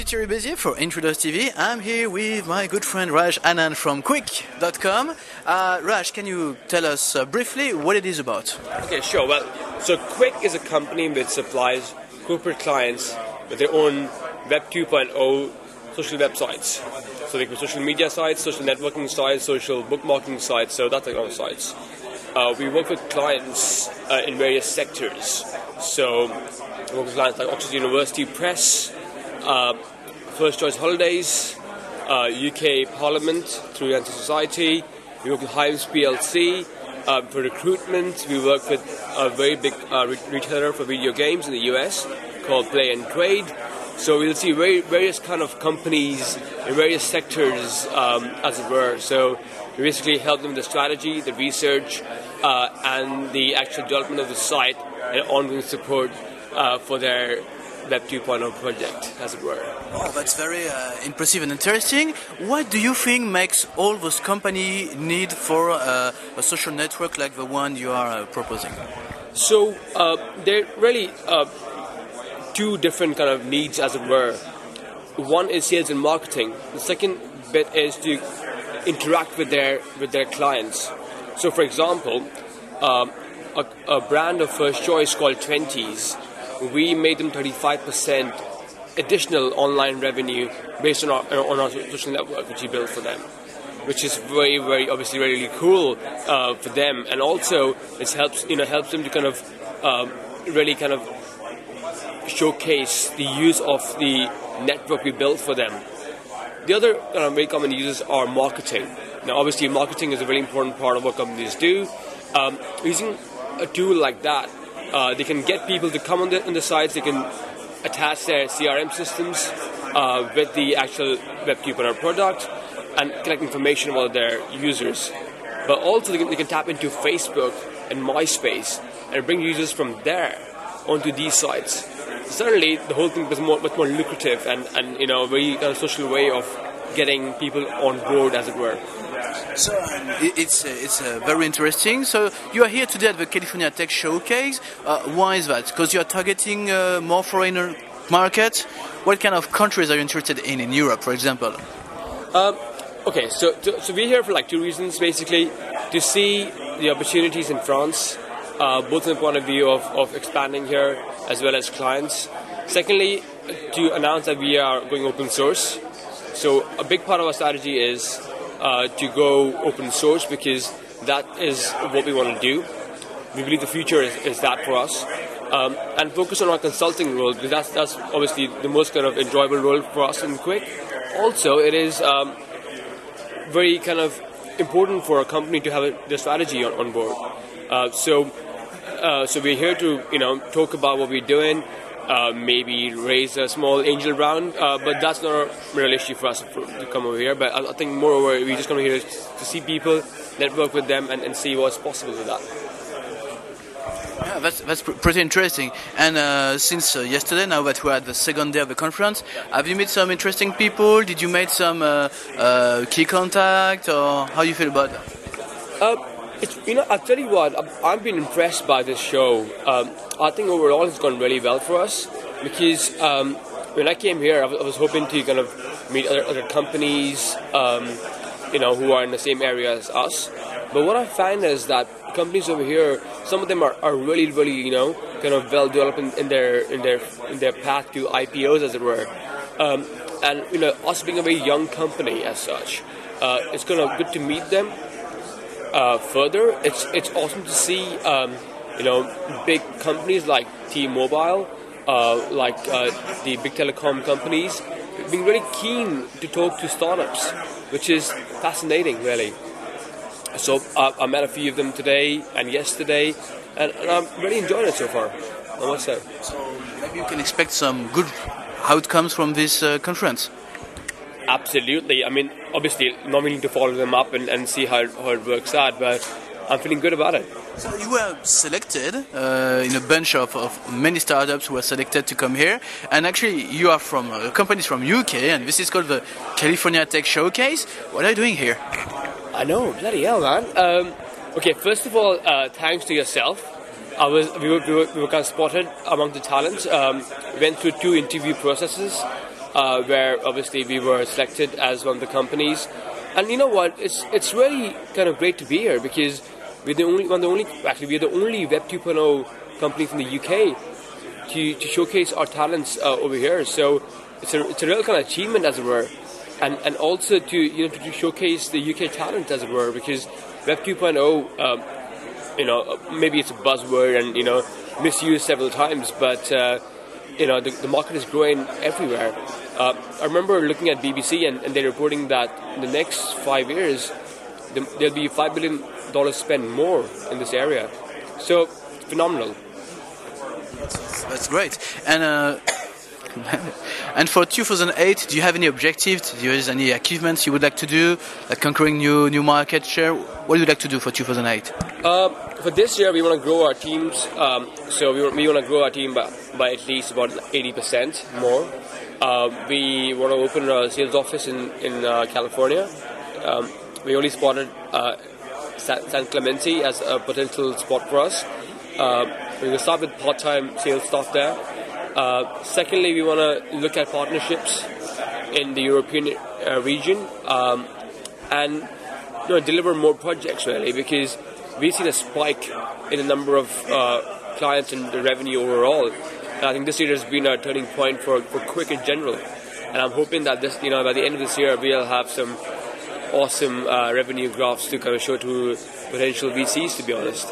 Thierry Bézier for Intruders TV. I'm here with my good friend Raj Anand from Kwiqq.com. Raj, can you tell us briefly what it is about? Okay, sure. Well, so Kwiqq is a company which supplies corporate clients with their own Web 2.0 social websites. So they have social media sites, social networking sites, social bookmarking sites, so that kind of sites. We work with clients in various sectors. So we work with clients like Oxford University Press, First Choice Holidays, UK Parliament through Anti Society. We work with Hives PLC for recruitment. We work with a very big retailer for video games in the US called Play and Trade. So we'll see various kind of companies in various sectors, as it were. So we basically help them with the strategy, the research, and the actual development of the site and ongoing support for their Web 2.0 project, as it were. Oh, that's very impressive and interesting. What do you think makes all those companies need for a social network like the one you are proposing? So there are really two different kind of needs, as it were. One is sales and marketing. The second bit is to interact with their clients. So, for example, a brand of First Choice called 20s, we made them 35% additional online revenue based on our social network, which we built for them, which is very, very obviously really cool for them, and also it helps them to kind of really kind of showcase the use of the network we built for them. The other very common uses are marketing. Now, obviously, marketing is a very important part of what companies do. Using a tool like that, they can get people to come on the sites. They can attach their CRM systems with the actual Web 2.0 product and collect information about their users. But also, they can tap into Facebook and MySpace and bring users from there onto these sites. Certainly, the whole thing was much more lucrative and a very kind of social way of getting people on board, as it were. So it's very interesting. So you are here today at the California Tech Showcase. Why is that? Because you are targeting more foreigner markets. What kind of countries are you interested in Europe, for example? Okay, so we're here for like two reasons, basically. To see the opportunities in France, both from the point of view of expanding here as well as clients. Secondly, to announce that we are going open source. So a big part of our strategy is to go open source, because that is what we want to do. We believe the future is that for us. And focus on our consulting role, because that's obviously the most kind of enjoyable role for us in Kwiqq. Also, it is very kind of important for a company to have the strategy on board. So we're here to talk about what we're doing, maybe raise a small angel round, but that's not a real issue for us to come over here. But I think moreover, we just come here to see people, network with them, and see what's possible with that. Yeah, that's pretty interesting. And since yesterday, now that we're at the second day of the conference, have you met some interesting people? Did you make some key contact, or how do you feel about that? I'll tell you what, I've been impressed by this show. I think overall it's gone really well for us, because when I came here, I was hoping to kind of meet other companies, who are in the same area as us. But what I find is that companies over here, some of them are really, really, kind of well developed in their path to IPOs, as it were. And us being a very young company as such, it's kind of good to meet them. Further, it's awesome to see big companies like T-Mobile, like the big telecom companies, being really keen to talk to startups, which is fascinating, really. So I met a few of them today and yesterday, and I'm really enjoying it so far, I must say. So maybe you can expect some good outcomes from this conference. Absolutely. I mean, obviously, not willing to follow them up and see how it works out, but I'm feeling good about it. So you were selected in a bunch of many startups who were selected to come here, and actually you are from companies from UK, and this is called the California Tech Showcase. What are you doing here? I know, bloody hell, man. Okay, first of all, thanks to yourself. We were kind of spotted among the talents. We went through 2 interview processes. where obviously we were selected as one of the companies. And you know what? It's really kind of great to be here because we're the only Web 2.0 company from the UK to showcase our talents over here. So it's a real kind of achievement, as it were, and also to showcase the UK talent, as it were, because Web 2.0, maybe it's a buzzword and misused several times, but the market is growing everywhere. I remember looking at BBC and they're reporting that in the next 5 years there'll be $5 billion spent more in this area. So phenomenal. That's great. And and for 2008, do you have any objectives? Do you have any achievements you would like to do, like conquering new market share? What do you like to do for 2008? For this year, we want to grow our teams. So we want to grow our team by at least about 80% more. We want to open a sales office in California. We only spotted San Clemente as a potential spot for us. We will start with part-time sales staff there. Secondly, we want to look at partnerships in the European region and deliver more projects, really, because we've seen a spike in the number of clients and the revenue overall. And I think this year has been a turning point for Kwiqq in general. And I'm hoping that this, by the end of this year, we'll have some awesome revenue graphs to kind of show to potential VCs, to be honest.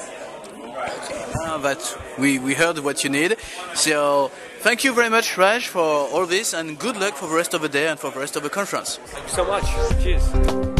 That we heard what you need. So thank you very much, Raj, for all this, and good luck for the rest of the day and for the rest of the conference. Thank you so much. Cheers.